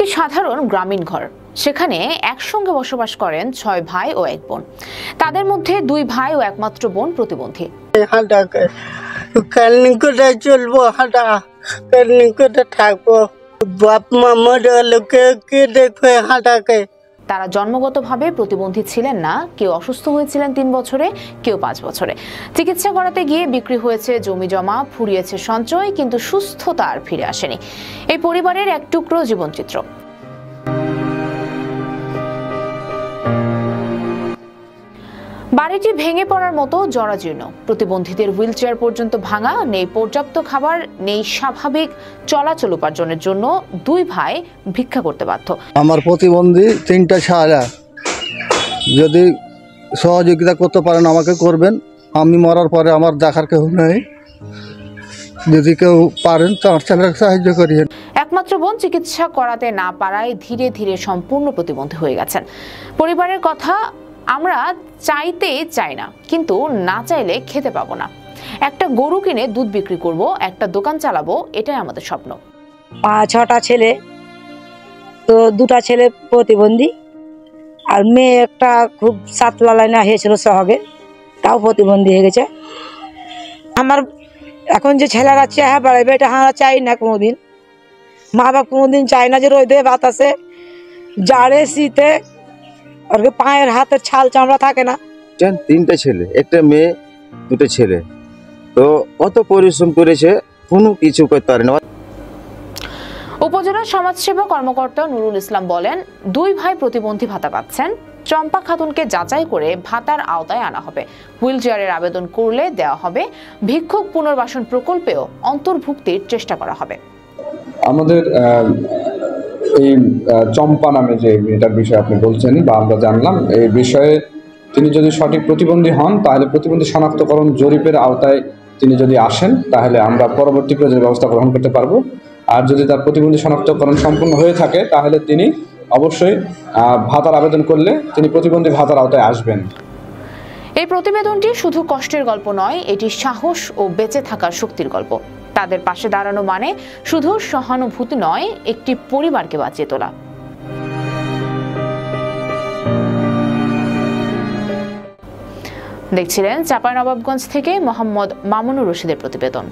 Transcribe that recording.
একটি সাধারণ গ্রামীণ ঘর, সেখানে একসঙ্গে বসবাস করেন 6 ভাই ও 1 বোন। তাদের মধ্যে 2 ভাই ও একমাত্র বোন প্রতিবন্ধী। চলবো হাঁটা থাকবো, বাপ মা মরে কে দেখবে হাঁটাকে। তারা জন্মগতভাবে প্রতিবন্ধী ছিলেন না, কেউ অসুস্থ হয়েছিলেন 3 বছরে, কেউ 5 বছরে। চিকিৎসা করাতে গিয়ে বিক্রি হয়েছে জমি জমা, ফুরিয়েছে সঞ্চয়, কিন্তু সুস্থতা আর ফিরে আসেনি। এই পরিবারের এক টুকরো জীবনচিত্র। বাড়িটি ভেঙে পড়ার মতো জরাজীর্ণ, প্রতিবন্ধীদের হুইলচেয়ার পর্যন্ত ভাঙা, নেই পর্যাপ্ত খাবার, নেই স্বাভাবিক চলাচল উপার্জনের জন্য 2 ভাই ভিক্ষা করতে বাধ্য। আমার প্রতিবন্ধী 3টা ছায়া, যদি সহযোগিতা করতে পারেন আমাকে করবেন। আমি মরার পরে আমার দেখার কেউ নেই, যদি কেউ পারেন তো আমার ছেলেকে সাহায্য করিয়েন। একমাত্র বোন চিকিৎসা করাতে না পারায় ধীরে ধীরে সম্পূর্ণ প্রতিবন্ধী হয়ে গেছেন। পরিবারের কথা, আমরা চাইতে চাই না, কিন্তু না চাইলে খেতে পাবো না। একটা গরু কিনে দুধ বিক্রি করব, একটা দোকান চালাবো, এটাই আমাদের স্বপ্ন। 5-6টা ছেলে, তো 2টা ছেলে প্রতিবন্ধী, আর মেয়ে একটা খুব সাতলা লাইনা হয়েছিল সহগে, তাও প্রতিবন্ধী হয়ে গেছে। আমার এখন যে ছেলেরা চেহারা বাড়াবে, এটা আমরা চাই না কোনোদিন। মা বাপ কোনোদিন চাই না যে রোদে বাতাসে জাড়ে শীতে আর পায়ের হাতের ছাল চামড়া থাকে না। 3টা ছেলে, একটা মেয়ে, 2টা ছেলে, তো কত পরিশ্রম করেছে, কোনো কিছু করতে পারে না। উপজেলা সমাজসেবা কর্মকর্তা নুরুল ইসলাম বলেন, 2 ভাই প্রতিবন্ধী ভাতা পাচ্ছেন। চম্পা খাতুনকে যাচাই করে ভাতার আওতায় আনা হবে। হুইলচেয়ারের আবেদন করলে দেওয়া হবে। ভিক্ষুক পুনর্বাসন প্রকল্পেও অন্তর্ভুক্তির চেষ্টা করা হবে। আমাদের এই চম্পা নামে যে মেয়েটার বিষয়ে আপনি বলছেন বা আমরা জানলাম, এই বিষয়ে তিনি যদি সঠিক প্রতিবন্ধী হন, তাহলে প্রতিবন্ধী শনাক্তকরণ জরিপের আওতায় তিনি যদি আসেন, তাহলে আমরা পরবর্তী প্রয়োজনীয় ব্যবস্থা গ্রহণ করতে পারবো। আর যদি তার প্রতিবন্ধী শনাক্তকরণ সম্পূর্ণ হয়ে থাকে, তাহলে তিনি অবশ্যই ভাতার আবেদন করলে তিনি প্রতিবন্ধী ভাতার আওতায় আসবেন। এই প্রতিবেদনটি শুধু কষ্টের গল্প নয়, এটি সাহস ও বেঁচে থাকার শক্তির গল্প। তাদের পাশে দাঁড়ানো মানে শুধু সহানুভূতি নয়, একটি পরিবারকে বাঁচিয়ে তোলা। দেখছিলেন চাঁপাইনবাবগঞ্জ থেকে মোহাম্মদ মামুনুর রশিদের প্রতিবেদন।